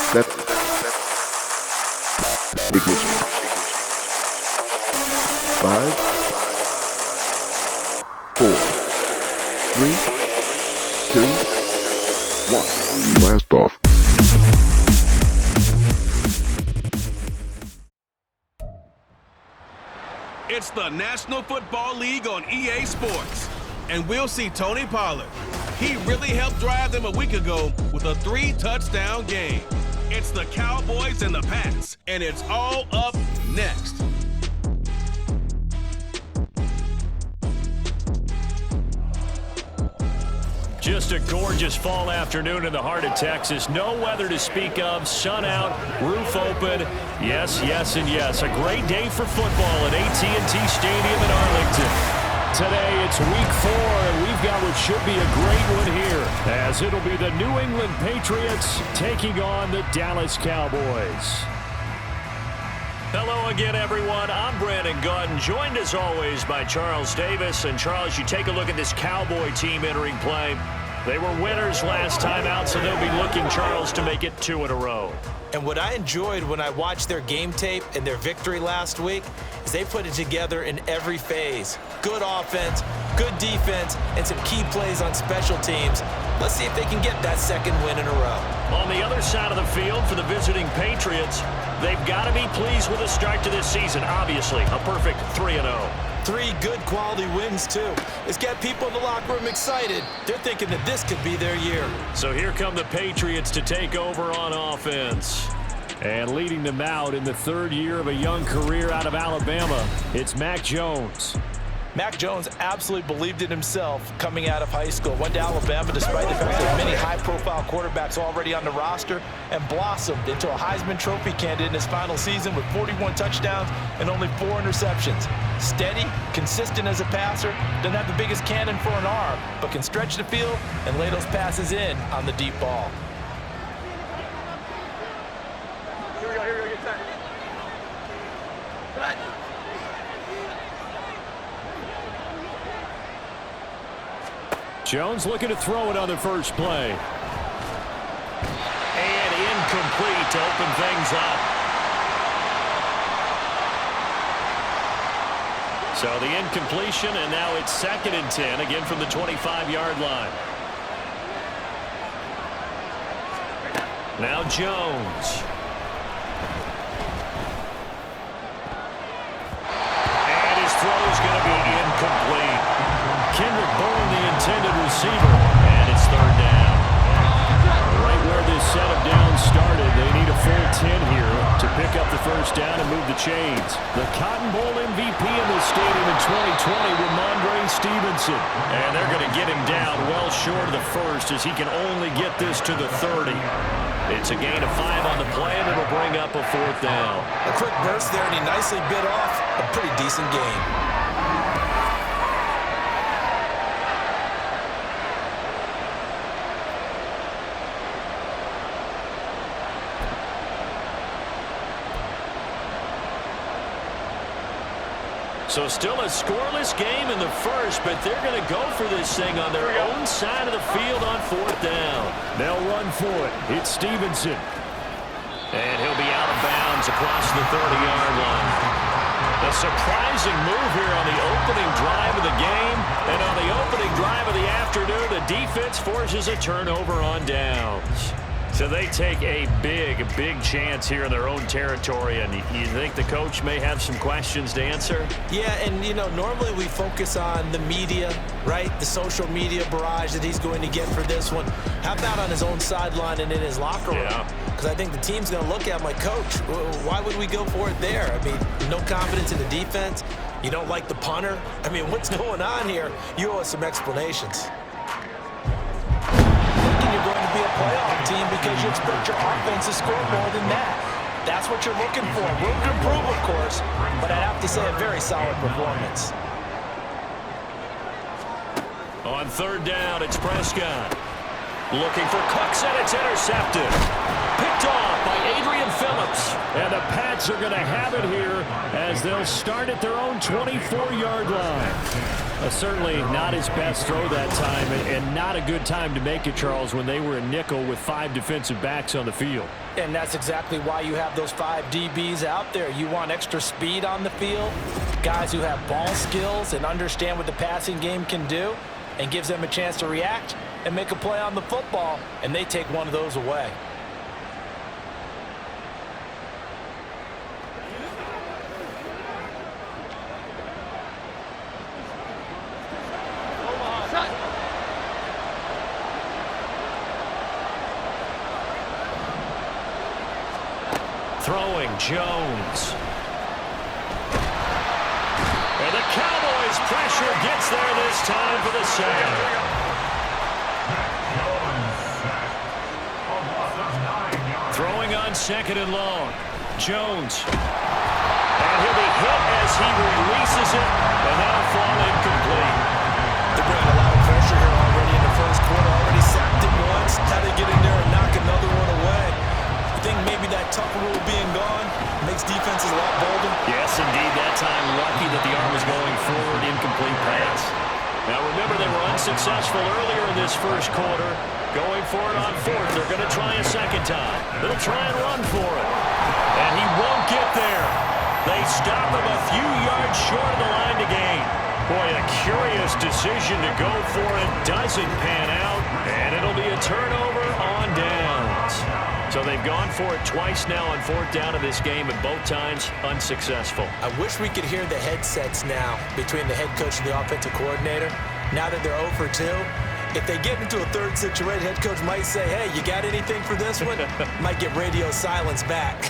Set. Ignition. 5, 4, 3, 2, 1. Blast off. It's the National Football League on EA Sports. And we'll see Tony Pollard. He really helped drive them a week ago with a 3-touchdown game. It's the Cowboys and the Pats, and it's all up next. Just a gorgeous fall afternoon in the heart of Texas. No weather to speak of. Sun out, roof open. Yes, yes, and yes. A great day for football at AT&T Stadium in Arlington. Today, it's week 4, and we've got what should be a great one here, as it'll be the New England Patriots taking on the Dallas Cowboys. Hello again, everyone. I'm Brandon Gunn, joined as always by Charles Davis. And Charles, you take a look at this Cowboy team entering play. They were winners last time out, so they'll be looking, Charles, to make it 2 in a row. And what I enjoyed when I watched their game tape and their victory last week is they put it together in every phase. Good offense, good defense, and some key plays on special teams. Let's see if they can get that second win in a row. On the other side of the field for the visiting Patriots, they've got to be pleased with the start to this season. Obviously, a perfect 3-0. 3 good quality wins, too. It's got people in the locker room excited. They're thinking that this could be their year. So here come the Patriots to take over on offense. And leading them out in the 3rd year of a young career out of Alabama, it's Mac Jones. Mac Jones absolutely believed in himself coming out of high school. Went to Alabama despite the fact there are many high-profile quarterbacks already on the roster, and blossomed into a Heisman Trophy candidate in his final season with 41 touchdowns and only 4 interceptions. Steady, consistent as a passer, doesn't have the biggest cannon for an arm, but can stretch the field and lay those passes in on the deep ball. Here we go, get that. Cut. Jones looking to throw it on the first play. And incomplete to open things up. So the incompletion, and now it's 2nd and 10, again from the 25-yard line. Now Jones. And his throw is going to be incomplete. Kendrick Bourne, the intended receiver, and it's 3rd down. Right where this set of downs started, they need a full 10 here to pick up the first down and move the chains. The Cotton Bowl MVP in this stadium in 2020, Ramondre Stevenson. And they're going to get him down well short of the first as he can only get this to the 30. It's a gain of 5 on the play, and it'll bring up a 4th down. A quick burst there, and he nicely bit off a pretty decent gain. So still a scoreless game in the first, but they're going to go for this thing on their own side of the field on 4th down. They'll run for it. It's Stevenson. And he'll be out of bounds across the 30-yard line. A surprising move here on the opening drive of the game. And on the opening drive of the afternoon, the defense forces a turnover on downs. So they take a big chance here in their own territory, and you think the coach may have some questions to answer? Yeah, and, normally we focus on the media, right? The social media barrage that he's going to get for this one. How about on his own sideline and in his locker room? Yeah. Because I think the team's going to look at him like, Coach, why would we go for it there? I mean, no confidence in the defense. You don't like the punter. I mean, what's going on here? You owe us some explanations. You're going to be a playoff team because you expect your offense to score more than that. That's what you're looking for. Room to improve, of course, but I'd have to say a very solid performance. On 3rd down, it's Prescott. Looking for Cooks, and it's intercepted. Picked off by Adrian Phillips. And the Pats are going to have it here as they'll start at their own 24-yard line. Certainly not his best throw that time, and not a good time to make it, Charles, when they were a nickel with 5 defensive backs on the field. And that's exactly why you have those 5 DBs out there. You want extra speed on the field, guys who have ball skills and understand what the passing game can do, and gives them a chance to react and make a play on the football, and they take one of those away. Throwing Jones. And the Cowboys pressure gets there this time for the sack. Throwing on 2nd and long. Jones. And he'll be hit as he releases it, and that'll fall incomplete. They're bringing a lot of pressure here already in the first quarter. Already sacked him once. Had to get in there and knock another one away. I think maybe that tough rule being gone makes defenses a lot bolder. Yes, indeed. That time lucky that the arm was going forward. Incomplete pass. Now remember, they were unsuccessful earlier in this first quarter. Going for it on 4th. They're going to try a second time. They'll try and run for it. And he won't get there. They stop him a few yards short of the line to gain. Boy, a curious decision to go for it. Doesn't pan out. And it'll be a turnover on downs. So they've gone for it twice now on 4th down in this game, and both times unsuccessful. I wish we could hear the headsets now between the head coach and the offensive coordinator. Now that they're 0 for 2, if they get into a third situation, head coach might say, hey, you got anything for this one? Might get radio silence back.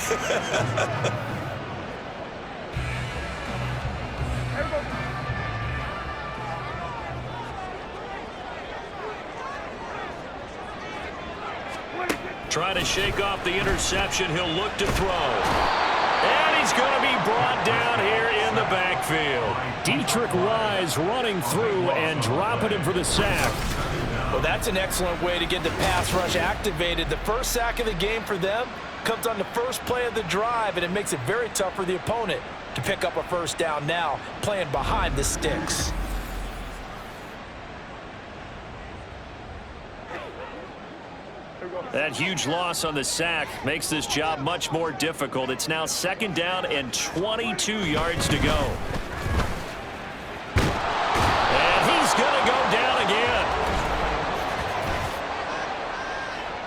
Trying to shake off the interception. He'll look to throw. And he's going to be brought down here in the backfield. Dietrich Wise running through and dropping him for the sack. Well, that's an excellent way to get the pass rush activated. The first sack of the game for them comes on the first play of the drive, and it makes it very tough for the opponent to pick up a first down now, playing behind the sticks. That huge loss on the sack makes this job much more difficult. It's now 2nd down and 22 yards to go. And he's going to go down again.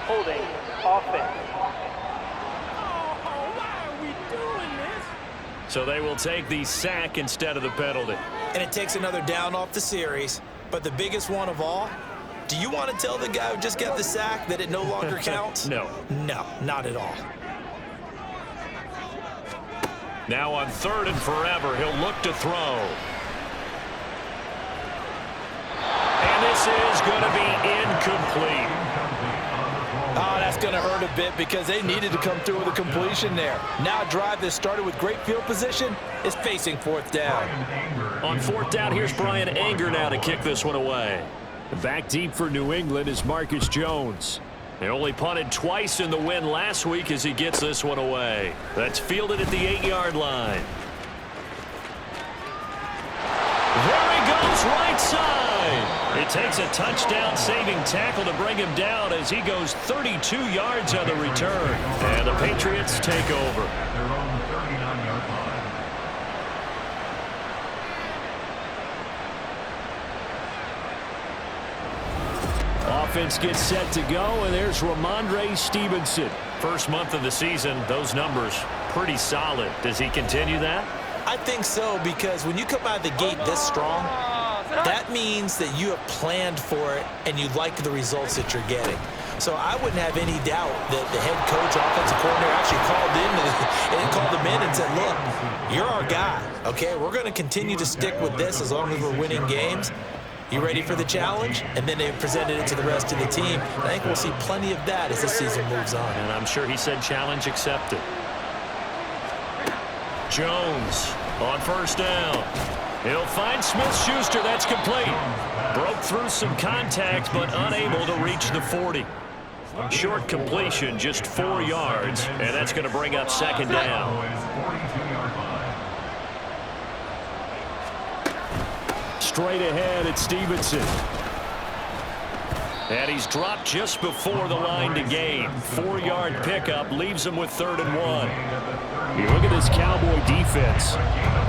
Holding offense. Why are we doing this? So they will take the sack instead of the penalty. And it takes another down off the series. But the biggest one of all, do you want to tell the guy who just got the sack that it no longer counts? No. No, not at all. Now on 3rd and forever, he'll look to throw. And this is going to be incomplete. Oh, that's going to hurt a bit because they needed to come through with a completion there. Now a drive that started with great field position is facing 4th down. On 4th down, here's Brian Anger now to kick this one away. Back deep for New England is Marcus Jones. They only punted twice in the win last week as he gets this one away. That's fielded at the 8-yard line. There he goes, right side. It takes a touchdown-saving tackle to bring him down as he goes 32 yards on the return. And the Patriots take over. Offense gets set to go, and there's Ramondre Stevenson. First month of the season, those numbers pretty solid. Does he continue that? I think so, because when you come out of the gate this strong, that means that you have planned for it and you like the results that you're getting. So I wouldn't have any doubt that the head coach, offensive coordinator actually called him in and said, look, you're our guy, okay? We're going to continue to stick with this as long as we're winning games. You ready for the challenge? And then they presented it to the rest of the team. I think we'll see plenty of that as the season moves on. And I'm sure he said challenge accepted. Jones on 1st down. He'll find Smith-Schuster. That's complete. Broke through some contact, but unable to reach the 40. Short completion, just 4 yards, and that's going to bring up second down. Straight ahead, it's Stevenson. And he's dropped just before the line to gain. 4-yard pickup leaves him with 3rd and 1. You look at this Cowboy defense.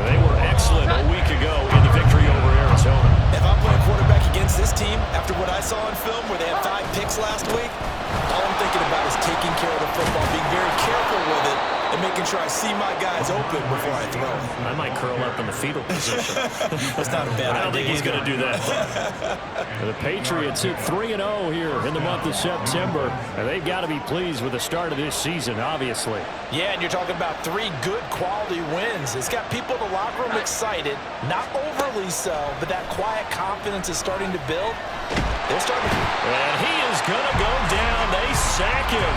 They were excellent a week ago in the victory over Arizona. If I'm playing quarterback against this team, after what I saw on film where they had 5 picks last week, all I'm thinking about is taking care of the football, being very careful with it, and making sure I see my guys open before I throw it. I might curl up in the fetal position. That's not a bad idea. I don't think he's going to do that. The Patriots hit 3-0 here in the month of September, and they've got to be pleased with the start of this season, obviously. Yeah, and you're talking about 3 good quality wins. It's got people in the locker room excited, not overly so, but that quiet confidence is starting to build. They're starting to... And he is going to go down. They sack him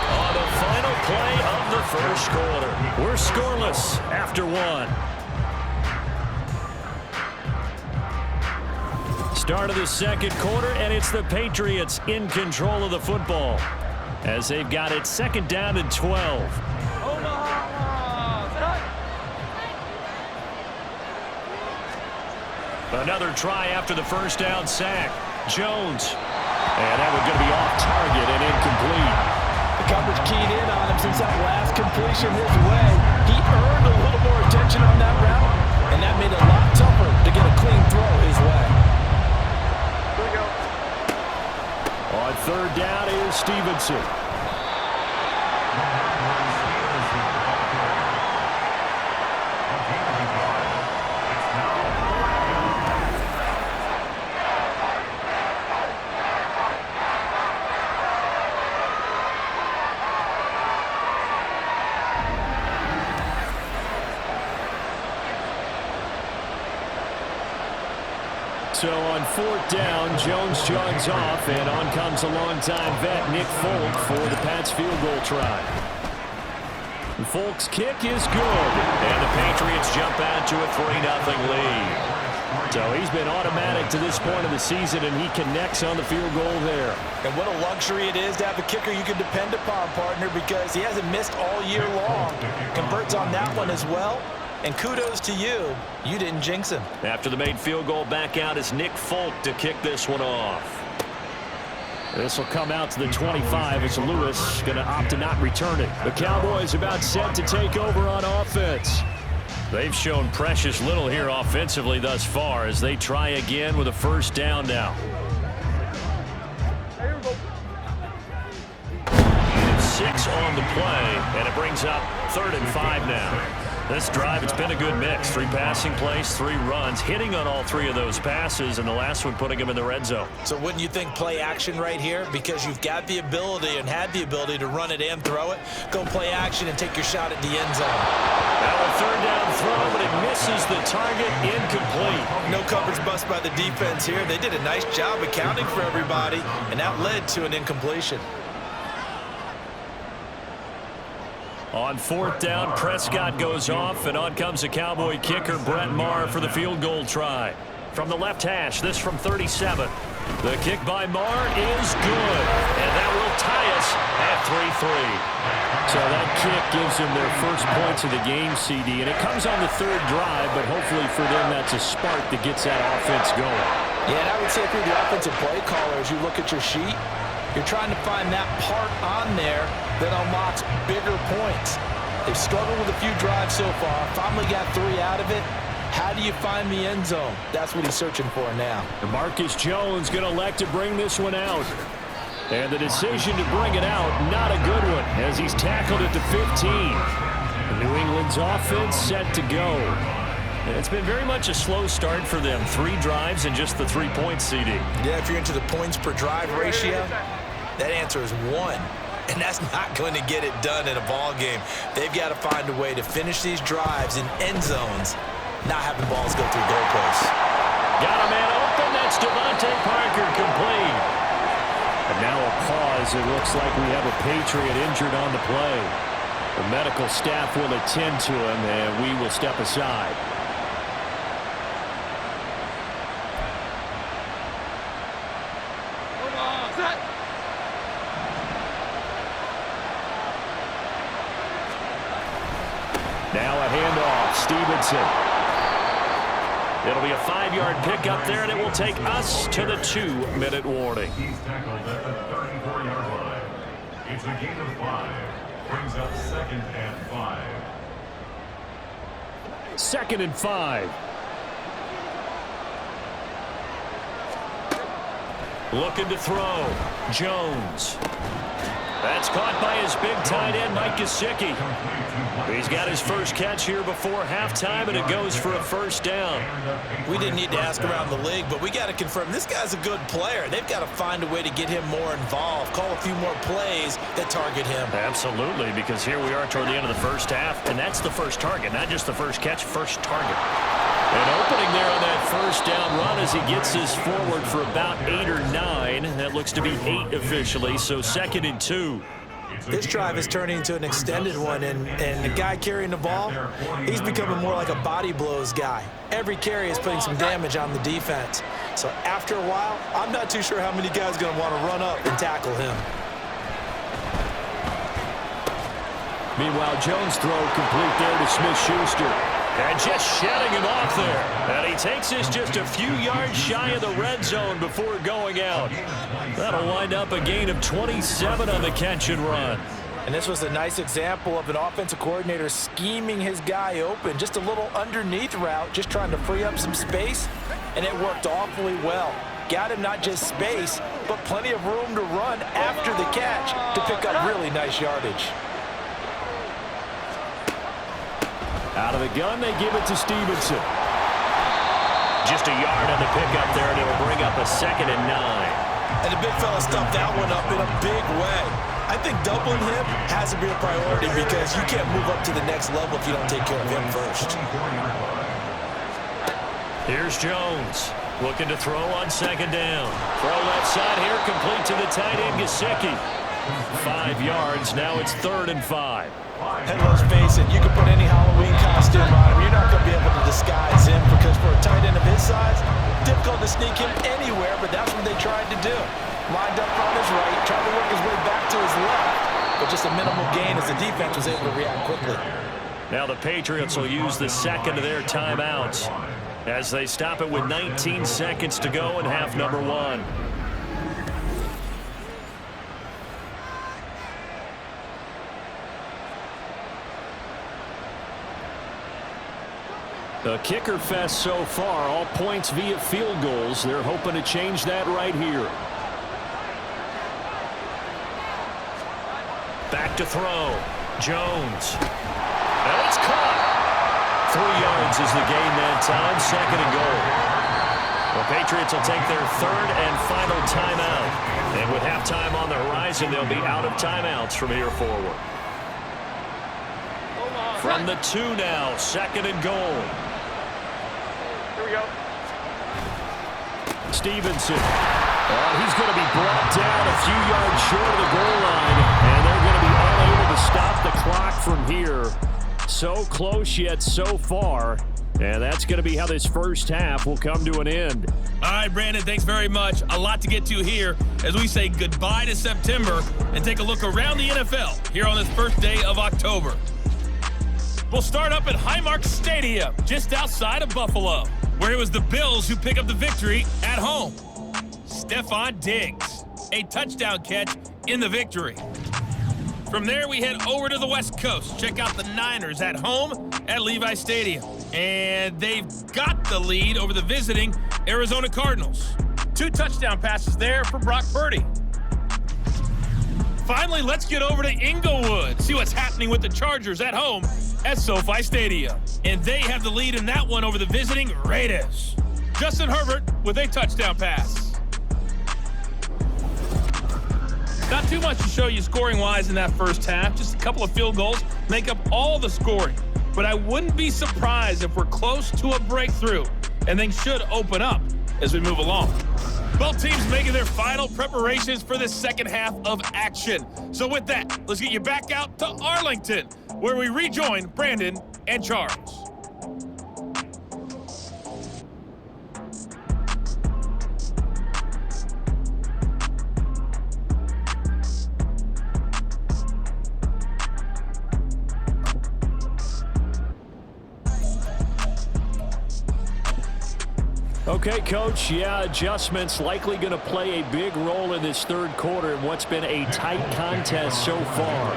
on the final play of the first quarter. We're scoreless after 1. Start of the second quarter, and it's the Patriots in control of the football as they've got it 2nd down and 12. Another try after the first down sack. Jones. And that one's going to be off target and incomplete. The coverage keyed in on him since that last completion his way. He earned a little more attention on that route, and that made it a lot tougher to get a clean throw his way. On 3rd down is Stevenson. So on 4th down, Jones jogs off, and on comes a longtime vet, Nick Folk, for the Pats field goal try. And Folk's kick is good, and the Patriots jump out to a 3-0 lead. So he's been automatic to this point of the season, and he connects on the field goal there. And what a luxury it is to have a kicker you can depend upon, partner, because he hasn't missed all year long. Converts on that one as well. And kudos to you. You didn't jinx him. After the made field goal, back out is Nick Folk to kick this one off. This will come out to the 25 as Lewis going to opt to not return it. The Cowboys about set to take over on offense. They've shown precious little here offensively thus far as they try again with a 1st down now. 6 on the play, and it brings up 3rd and 5 now. This drive, it's been a good mix. 3 passing plays, 3 runs, hitting on all 3 of those passes, and the last one putting him in the red zone. So wouldn't you think play action right here? Because you've got the ability and had the ability to run it and throw it. Go play action and take your shot at the end zone. Now a 3rd down throw, but it misses the target, incomplete. No coverage bust by the defense here. They did a nice job accounting for everybody, and that led to an incompletion. On 4th down, Prescott goes off, and on comes the Cowboy kicker, Brett Maher, for the field goal try. From the left hash, this from 37. The kick by Maher is good, and that will tie us at 3-3. So that kick gives them their first points of the game, CD, and it comes on the 3rd drive, but hopefully for them that's a spark that gets that offense going. Yeah, and I would say if you're the offensive play caller, as you look at your sheet, you're trying to find that part on there that unlocks bigger points. They've struggled with a few drives so far. Finally got 3 out of it. How do you find the end zone? That's what he's searching for now. And Marcus Jones going to elect to bring this one out. And the decision to bring it out, not a good one, as he's tackled at the 15. New England's offense set to go. And it's been very much a slow start for them. 3 drives and just the 3 points, CD. Yeah, if you're into the points per drive ratio, that answer is 1. And that's not going to get it done in a ball game. They've got to find a way to finish these drives in end zones, not having balls go through goalposts. Got a man open. That's Devontae Parker, complete. And now a pause. It looks like we have a Patriot injured on the play. The medical staff will attend to him, and we will step aside. Stevenson. It'll be a 5-yard pickup there, and it will take us to the 2-minute warning. He's tackled at the 34-yard line. It's a gain of 5. Brings up 2nd and 5. 2nd and 5. Looking to throw. Jones. That's caught by his big tight end, Mike Gesicki. He's got his first catch here before halftime, and it goes for a first down. We didn't need to ask around the league, but we got to confirm this guy's a good player. They've got to find a way to get him more involved, call a few more plays that target him. Absolutely, because here we are toward the end of the first half, and that's the first target, not just the first catch, first target. An opening there on that first down run as he gets his forward for about 8 or 9. That looks to be 8 officially, so 2nd and 2. This drive is turning into an extended one, and the guy carrying the ball, he's becoming more like a body blows guy. Every carry is putting some damage on the defense. So after a while, I'm not too sure how many guys are going to want to run up and tackle him. Meanwhile, Jones' throw complete there to Smith-Schuster. And just shedding him off there. And he takes this just a few yards shy of the red zone before going out. That'll wind up a gain of 27 on the catch and run. And this was a nice example of an offensive coordinator scheming his guy open. Just a little underneath route, just trying to free up some space. And it worked awfully well. Got him not just space, but plenty of room to run after the catch to pick up really nice yardage. Out of the gun, they give it to Stevenson. Just a yard on the pickup there, and it'll bring up a 2nd and 9. And the big fella stuffed that one up in a big way. I think doubling him has to be a priority because you can't move up to the next level if you don't take care of him first. Here's Jones, looking to throw on 2nd down. Throw left side here, complete to the tight end, Gesicki. 5 yards, now it's 3rd and 5. And let's face it, you can put any Halloween costume on him. You're not going to be able to disguise him because for a tight end of his size, difficult to sneak him anywhere, but that's what they tried to do. Lined up on his right, tried to work his way back to his left, but just a minimal gain as the defense was able to react quickly. Now the Patriots will use the 2nd of their timeouts as they stop it with 19 seconds to go in half number 1. A kicker fest so far, all points via field goals. They're hoping to change that right here. Back to throw. Jones. And it's caught. 3 yards is the gain that time, 2nd and goal. The Patriots will take their 3rd and final timeout. And with halftime on the horizon, they'll be out of timeouts from here forward. From the 2 now, 2nd and goal. Here we go. Stevenson. He's going to be brought down a few yards short of the goal line, and they're going to be unable to stop the clock from here. So close yet so far, and that's going to be how this first half will come to an end. All right, Brandon, thanks very much. A lot to get to here as we say goodbye to September and take a look around the NFL here on this first day of October. We'll start up at Highmark Stadium, just outside of Buffalo, where it was the Bills who pick up the victory at home. Stephon Diggs, a touchdown catch in the victory. From there, we head over to the West Coast. Check out the Niners at home at Levi Stadium. And they've got the lead over the visiting Arizona Cardinals. 2 touchdown passes there for Brock Purdy. Finally, let's get over to Inglewood, see what's happening with the Chargers at home at SoFi Stadium. And they have the lead in that one over the visiting Raiders. Justin Herbert with a touchdown pass. Not too much to show you scoring-wise in that first half. Just a couple of field goals make up all the scoring. But I wouldn't be surprised if we're close to a breakthrough, and things should open up as we move along. Both teams making their final preparations for the second half of action. So with that, let's get you back out to Arlington, where we rejoin Brandon and Charles. Okay, Coach, yeah, adjustments likely going to play a big role in this third quarter in what's been a tight contest so far.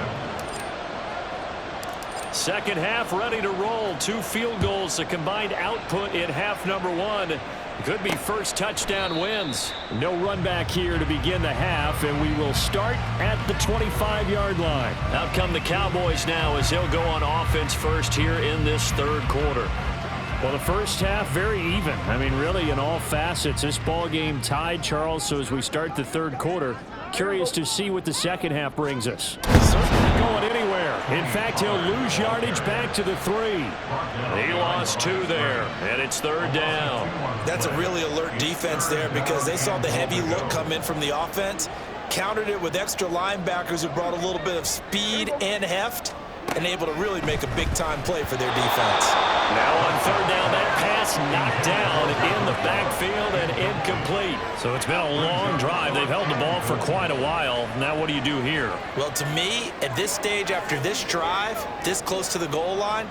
Second half ready to roll. 2 field goals, the combined output in half number 1. Could be first touchdown wins. No run back here to begin the half, and we will start at the 25-yard line. Out come the Cowboys now as they'll go on offense first here in this third quarter. Well, the first half, very even. I mean, really, in all facets, this ball game tied, Charles. So as we start the third quarter, curious to see what the second half brings us. Certainly going anywhere. In fact, he'll lose yardage back to the 3. He lost 2 there, and it's third down. That's a really alert defense there because they saw the heavy look come in from the offense, countered it with extra linebackers who brought a little bit of speed and heft, and able to really make a big-time play for their defense. Now on third down, that pass knocked down in the backfield and incomplete. So it's been a long drive. They've held the ball for quite a while. Now what do you do here? Well, to me, at this stage, after this drive, this close to the goal line,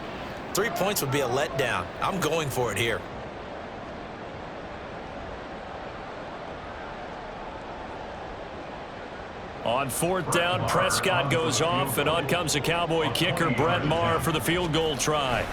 3 points would be a letdown. I'm going for it here. On fourth down, Prescott goes off, and on comes the Cowboy kicker, Brett Maher, for the field goal try.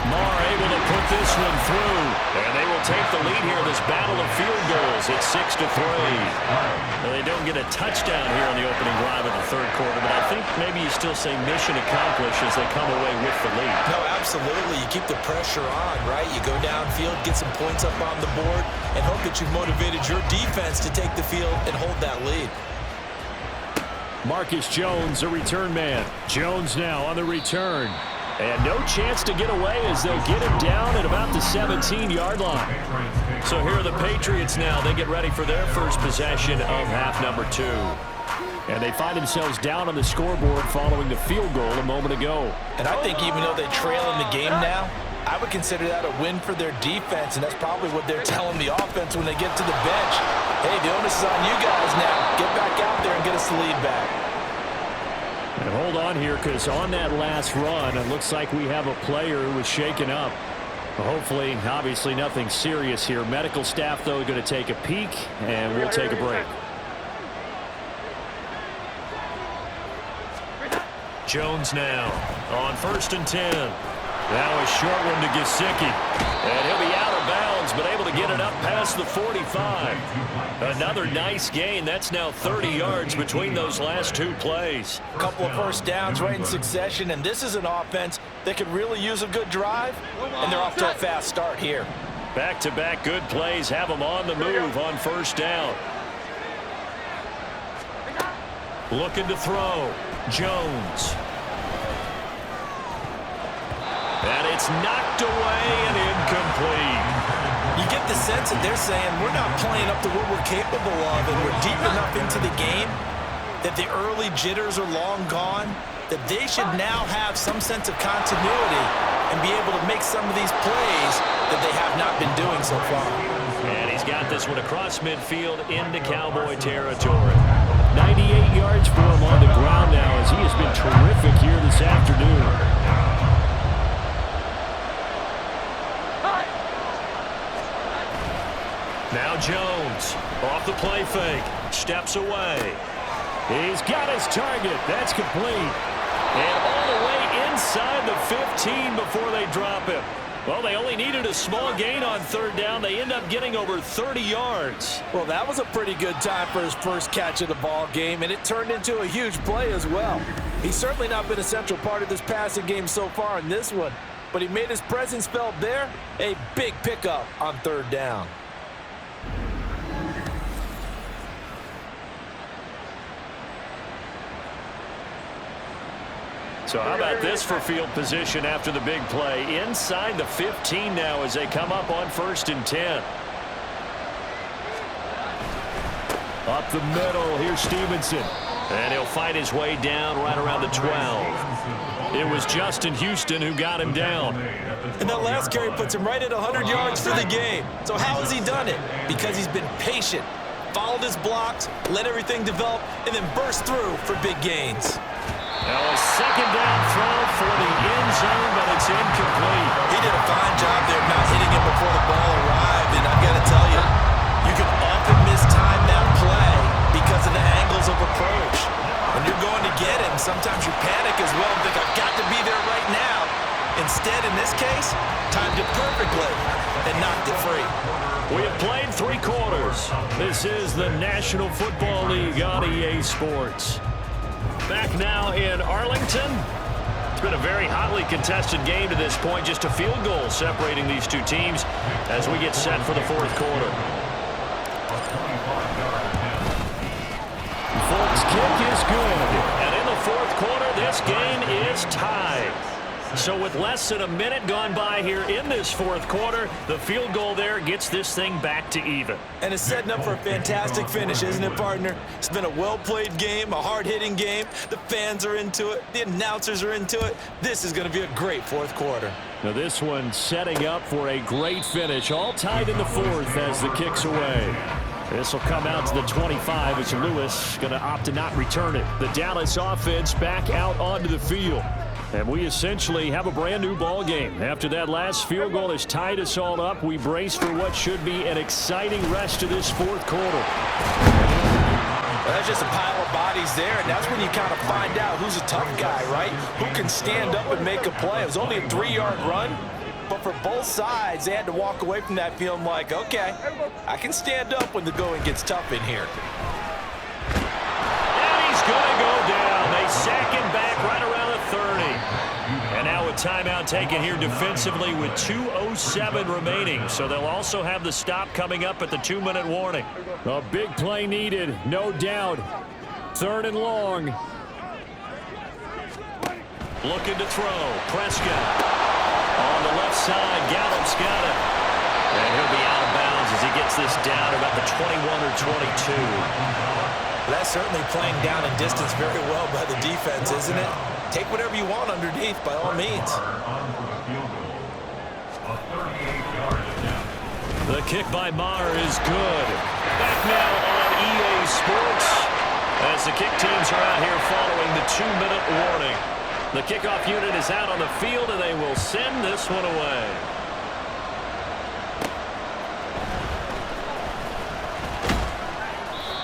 Maher able to put this one through, and they will take the lead here in this battle of field goals. It's 6-3. Now, they don't get a touchdown here on the opening drive of the third quarter, but I think maybe you still say mission accomplished as they come away with the lead. No, absolutely. You keep the pressure on, right? You go downfield, get some points up on the board, and hope that you've motivated your defense to take the field and hold that lead. Marcus Jones, a return man. Jones now on the return. And no chance to get away as they'll get him down at about the 17-yard line. So here are the Patriots now. They get ready for their first possession of half number 2. And they find themselves down on the scoreboard following the field goal a moment ago. And I think even though they trail in the game now, I would consider that a win for their defense, and that's probably what they're telling the offense when they get to the bench. Hey, the onus is on you guys now. Get back out there and get us the lead back. And hold on here, because on that last run, it looks like we have a player who was shaken up. Hopefully, obviously nothing serious here. Medical staff, though, going to take a peek, and we'll take a break. Jones now on 1st and 10. Now a short one to Gesicki. And he'll be out of bounds, but able to get it up past the 45. Another nice gain. That's now 30 yards between those last 2 plays. A couple of first downs right in succession, and this is an offense that could really use a good drive, and they're off to a fast start here. Back-to-back good plays have them on the move on first down. Looking to throw. Jones. And it's knocked away and incomplete. You get the sense that they're saying we're not playing up to what we're capable of, and we're deep enough into the game that the early jitters are long gone, that they should now have some sense of continuity and be able to make some of these plays that they have not been doing so far. And he's got this one across midfield into Cowboy territory. 98 yards for him on the ground now as he has been terrific here this afternoon. Now Jones, off the play fake, steps away. He's got his target. That's complete. And all the way inside the 15 before they drop him. Well, they only needed a small gain on third down. They end up getting over 30 yards. Well, that was a pretty good time for his first catch of the ball game, and it turned into a huge play as well. He's certainly not been a central part of this passing game so far in this one, but he made his presence felt there. A big pickup on third down. So how about this for field position after the big play? Inside the 15 now as they come up on 1st and 10. Up the middle, here's Stevenson. And he'll fight his way down right around the 12. It was Justin Houston who got him down. And that last carry puts him right at 100 yards for the game. So how has he done it? Because he's been patient, followed his blocks, let everything develop, and then burst through for big gains. Now a second down throw for the end zone, but it's incomplete. He did a fine job there not hitting it before the ball arrived, and I've got to tell you, you can often mistime that play because of the angles of approach. When you're going to get him, sometimes you panic as well and think, I've got to be there right now. Instead, in this case, timed it perfectly and knocked it free. We have played 3 quarters. This is the National Football League on EA Sports. Back now in Arlington. It's been a very hotly contested game to this point. Just a field goal separating these two teams as we get set for the 4th quarter. Folks, kick is good. And in the 4th quarter, this game is tied. So with less than a minute gone by here in this 4th quarter, the field goal there gets this thing back to even. And it's setting up for a fantastic finish, isn't it, partner? It's been a well-played game, a hard-hitting game. The fans are into it. The announcers are into it. This is going to be a great 4th quarter. Now this one setting up for a great finish, all tied in the 4th as the kick's away. This will come out to the 25 as Lewis going to opt to not return it. The Dallas offense back out onto the field. And we essentially have a brand-new ball game. After that last field goal has tied us all up, we brace for what should be an exciting rest of this 4th quarter. Well, that's just a pile of bodies there, and that's when you kind of find out who's a tough guy, right? Who can stand up and make a play. It was only a 3-yard run, but for both sides, they had to walk away from that feeling like, okay, I can stand up when the going gets tough in here. And he's going to go down. They sack him back right around the 30. And now a timeout taken here defensively with 2:07 remaining. So they'll also have the stop coming up at the 2-minute warning. A big play needed, no doubt. 3rd and long. Looking to throw. Prescott. On the left side, Gallup's got it. And he'll be out of bounds as he gets this down about the 21 or 22. That's certainly playing down in distance very well by the defense, isn't it? Take whatever you want underneath, by all means. The kick by Maher is good. Back now on EA Sports as the kick teams are out here following the 2-minute warning. The kickoff unit is out on the field, and they will send this one away.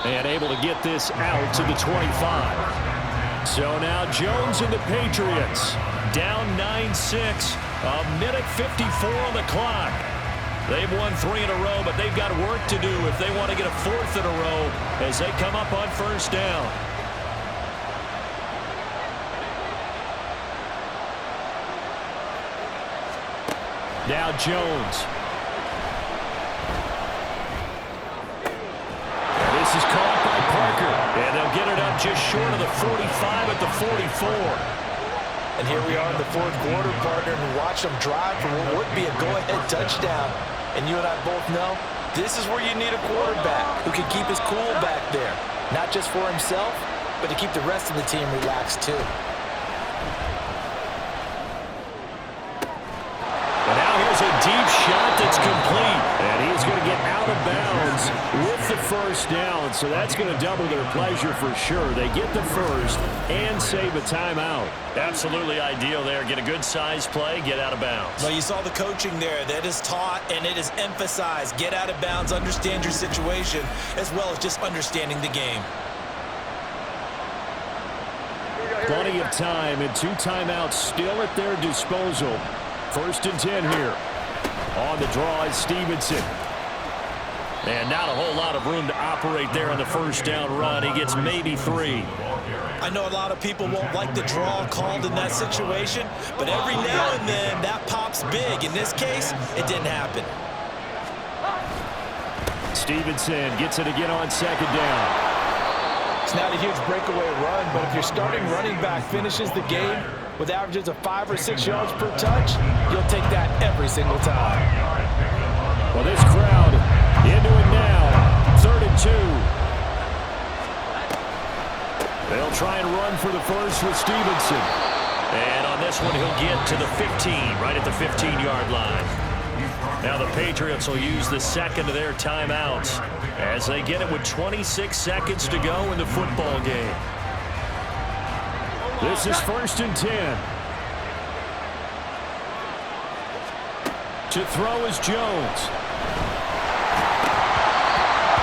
And able to get this out to the 25. So now Jones and the Patriots down 9-6. A minute 54 on the clock. They've won 3 in a row, but they've got work to do if they want to get a 4th in a row as they come up on 1st down. Now Jones. And this is caught by Parker. And they'll get it up just short of the 45 at the 44. And here we are in the 4th quarter, partner, and watch them drive for what would be a go-ahead touchdown. And you and I both know this is where you need a quarterback who can keep his cool back there. Not just for himself, but to keep the rest of the team relaxed too. And now here's a deep shot that's complete. And he's going to get out of bounds with the 1st down. So that's going to double their pleasure for sure. They get the 1st and save a timeout. Absolutely ideal there. Get a good size play, get out of bounds. Well, you saw the coaching there. That is taught and it is emphasized. Get out of bounds, understand your situation, as well as just understanding the game. Plenty of time and 2 timeouts still at their disposal. 1st and 10 here. On the draw is Stevenson. And not a whole lot of room to operate there on the 1st down run. He gets maybe 3. I know a lot of people won't like the draw called in that situation, but every now and then that pops big. In this case, it didn't happen. Stevenson gets it again on 2nd down. It's not a huge breakaway run, but if your starting running back finishes the game with averages of 5 or 6 yards per touch, you'll take that every single time. Well, this crowd into it now. 3rd and 2. They'll try and run for the 1st with Stevenson. And on this one, he'll get to the 15, right at the 15-yard line. Now the Patriots will use the 2nd of their timeouts as they get it with 26 seconds to go in the football game. This is 1st and 10. To throw is Jones.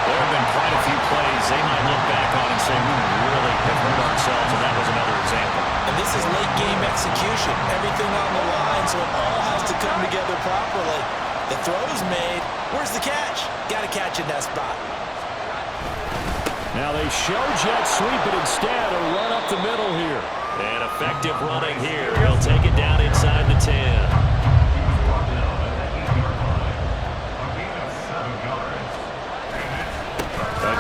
There have been quite a few plays they might look back on and say, we really have hurt ourselves, and that was another example. And this is late game execution. Everything on the line, so it all has to come together properly. The throw's made. Where's the catch? Got to catch in that spot. Now they show jet sweep it instead, or run up the middle here. And effective running here. He'll take it down inside the 10.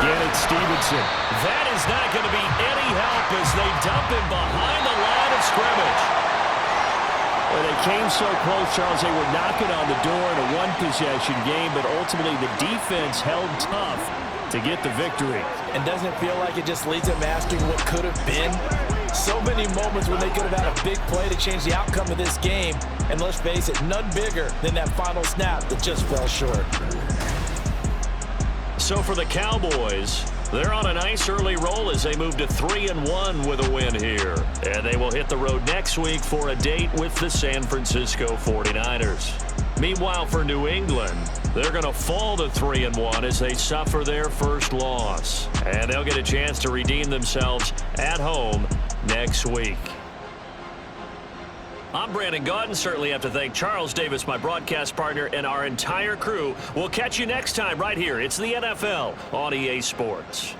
Again, it's Stevenson. That is not going to be any help as they dump him behind the line of scrimmage. Well, they came so close, Charles. They were knocking on the door in a one-possession game, but ultimately the defense held tough to get the victory. And doesn't it feel like it just leaves them asking what could have been? So many moments when they could have had a big play to change the outcome of this game. And let's face it, none bigger than that final snap that just fell short. So for the Cowboys, they're on a nice early roll as they move to 3-1 with a win here. And they will hit the road next week for a date with the San Francisco 49ers. Meanwhile, for New England, they're going to fall to 3-1 as they suffer their first loss. And they'll get a chance to redeem themselves at home next week. I'm Brandon Gaudin. Certainly have to thank Charles Davis, my broadcast partner, and our entire crew. We'll catch you next time right here. It's the NFL on EA Sports.